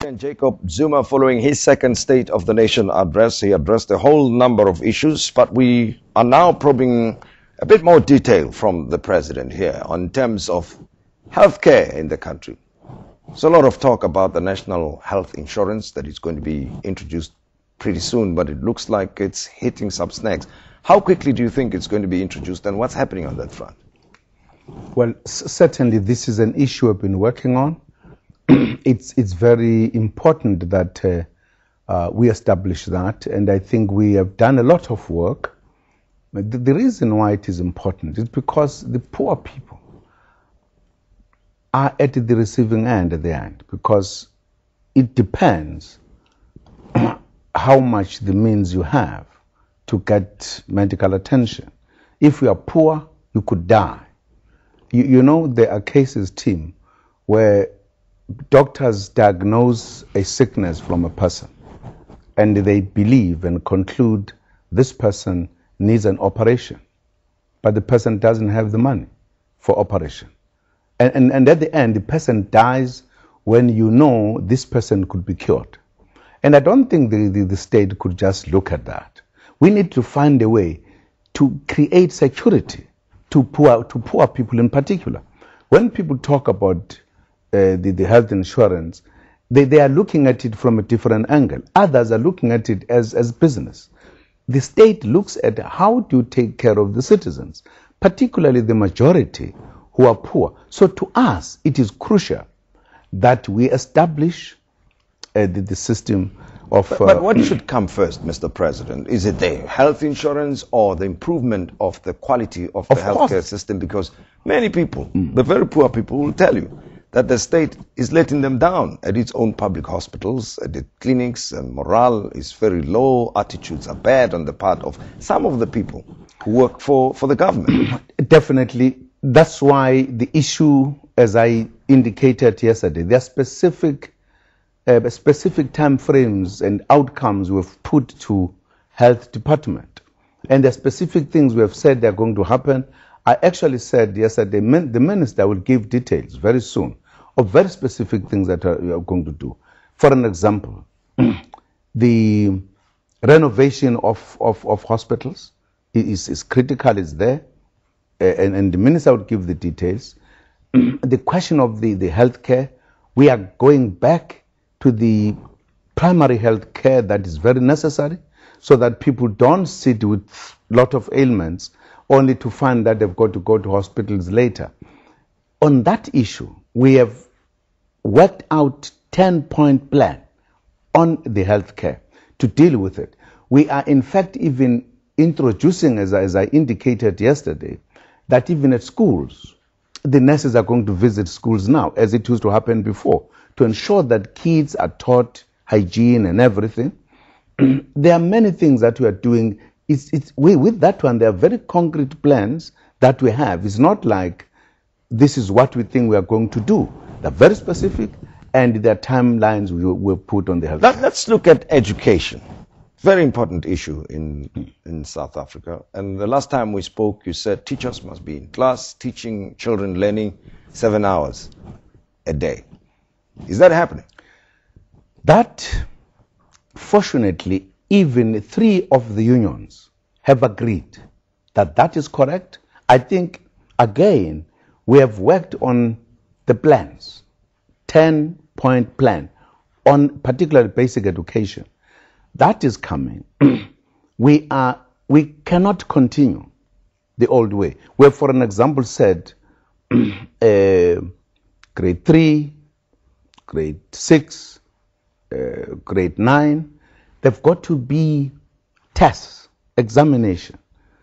President Jacob Zuma, following his second State of the Nation address, he addressed a whole number of issues, but we are now probing a bit more detail from the President here on terms of healthcare in the country. There's a lot of talk about the national health insurance that is going to be introduced pretty soon, but it looks like it's hitting some snags. How quickly do you think it's going to be introduced, and what's happening on that front? Well, certainly this is an issue I've been working on. It's very important that we establish that, and I think we have done a lot of work. The reason why it is important is because the poor people are at the receiving end at the end, because it depends how much the means you have to get medical attention. If you are poor, you could die. You know, there are cases, Tim, where doctors diagnose a sickness from a person and they believe and conclude this person needs an operation, but the person doesn't have the money for operation. And at the end, the person dies when you know this person could be cured. And I don't think the state could just look at that. We need to find a way to create security to poor people in particular. When people talk about the health insurance, they are looking at it from a different angle. Others are looking at it as business. The state looks at how do you take care of the citizens, particularly the majority who are poor. So to us, it is crucial that we establish the system of... But what should come first, Mr. President? Is it the health insurance or the improvement of the quality of the healthcare system? Because many people, the very poor people, will tell you that the state is letting them down at its own public hospitals, at the clinics, and morale is very low, attitudes are bad on the part of some of the people who work for the government. Definitely. That's why the issue, as I indicated yesterday, there are specific time frames and outcomes we've put to health department. And the specific things we have said are going to happen. I actually said yesterday, the minister will give details very soon of very specific things that we are going to do. For an example, the renovation of hospitals is critical, is there, and the minister will give the details. The question of the healthcare, we are going back to the primary health care that is very necessary, so that people don't sit with a lot of ailments only to find that they've got to go to hospitals later. On that issue, we have worked out 10-point plan on the health care to deal with it. We are in fact even introducing, as I indicated yesterday, that even at schools, the nurses are going to visit schools now, as it used to happen before, to ensure that kids are taught hygiene and everything. There are many things that we are doing. With that one, there are very concrete plans that we have. It's not like this is what we think we are going to do. They're very specific, and there are timelines we will put on the health. Let's look at education. Very important issue in South Africa. And the last time we spoke, you said teachers must be in class, teaching children, learning 7 hours a day. Is that happening? That, fortunately, even 3 of the unions have agreed that that is correct. I think, again, we have worked on the plans, 10-point plan, on particularly basic education. That is coming. We cannot continue the old way. We have, for an example, said grade 3, grade 6, grade 9, they've got to be tests, examination,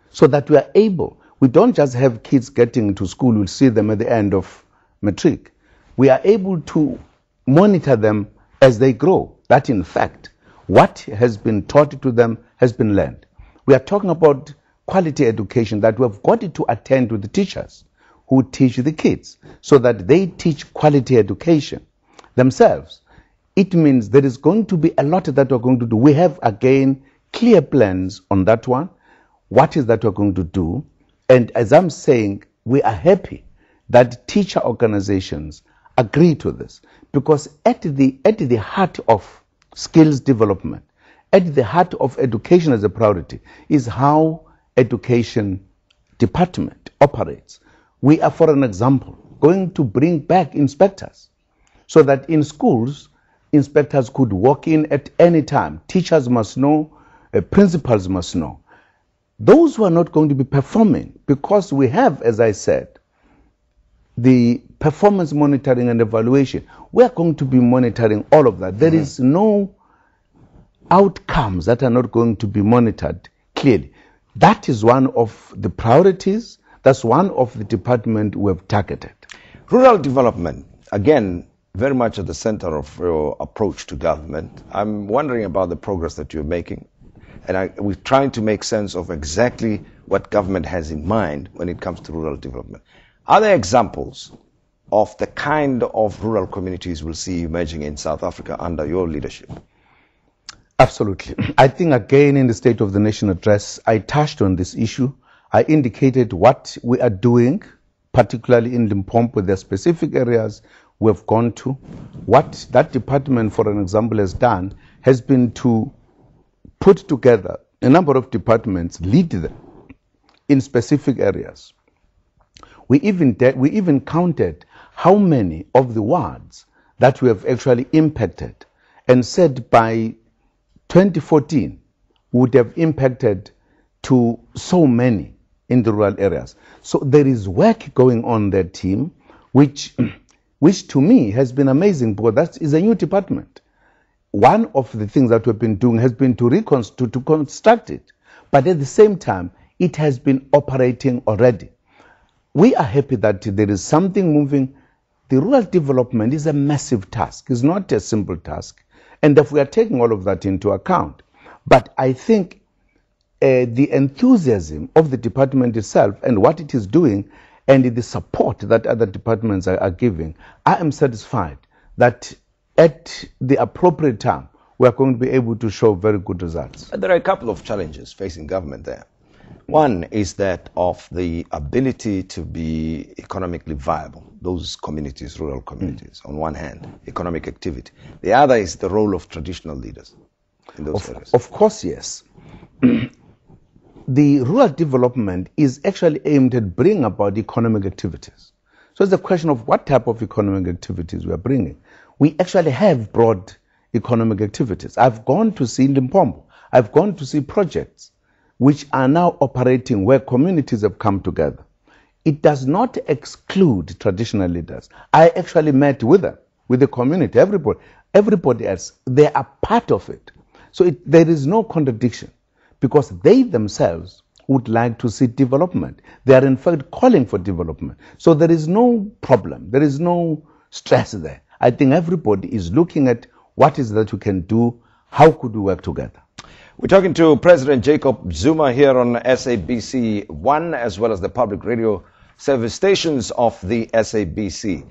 so that we are able, we don't just have kids getting to school, we'll see them at the end of matric. We are able to monitor them as they grow, that in fact, what has been taught to them has been learned. We are talking about quality education, that we have got to attend to the teachers who teach the kids, so that they teach quality education themselves. It means there is going to be a lot that we're going to do. We have, again, clear plans on that one. What is that we're going to do? And as I'm saying, we are happy that teacher organizations agree to this, because at the heart of skills development, at the heart of education as a priority, is how education department operates. We are, for an example, going to bring back inspectors so that in schools, inspectors could walk in at any time. Teachers must know, principals must know. Those who are not going to be performing, because we have, as I said, the performance monitoring and evaluation, we are going to be monitoring all of that. There is no outcomes that are not going to be monitored clearly. That is one of the priorities. That's one of the department we have targeted. Rural development, again, very much at the center of your approach to government. I'm wondering about the progress that you're making. And we're trying to make sense of exactly what government has in mind when it comes to rural development. Are there examples of the kind of rural communities we'll see emerging in South Africa under your leadership? Absolutely. I think, again, in the State of the Nation address, I touched on this issue. I indicated what we are doing, particularly in Limpopo, the specific areas we have gone to. What that department, for an example, has done has been to put together a number of departments, lead them in specific areas. We even counted how many of the wards that we have actually impacted, and said by 2014 would have impacted to so many in the rural areas. So there is work going on there, team, which to me has been amazing, because that is a new department. One of the things that we've been doing has been to construct it, but at the same time, it has been operating already. We are happy that there is something moving. The rural development is a massive task. It's not a simple task. And if we are taking all of that into account, but I think the enthusiasm of the department itself and what it is doing and the support that other departments are giving, I am satisfied that at the appropriate time, we are going to be able to show very good results. There are a couple of challenges facing government there. One is that of the ability to be economically viable, those communities, rural communities, on one hand, economic activity. The other is the role of traditional leaders in those areas. Of course, yes. The rural development is actually aimed at bringing about economic activities. So it's a question of what type of economic activities we are bringing. We actually have broad economic activities. I've gone to see Limpopo. I've gone to see projects which are now operating where communities have come together. It does not exclude traditional leaders. I actually met with them, with the community, everybody else. They are part of it. So there is no contradiction, because they themselves would like to see development. They are in fact calling for development. So there is no problem. There is no stress there. I think everybody is looking at what is that we can do, how could we work together. We're talking to President Jacob Zuma here on SABC 1, as well as the public radio service stations of the SABC.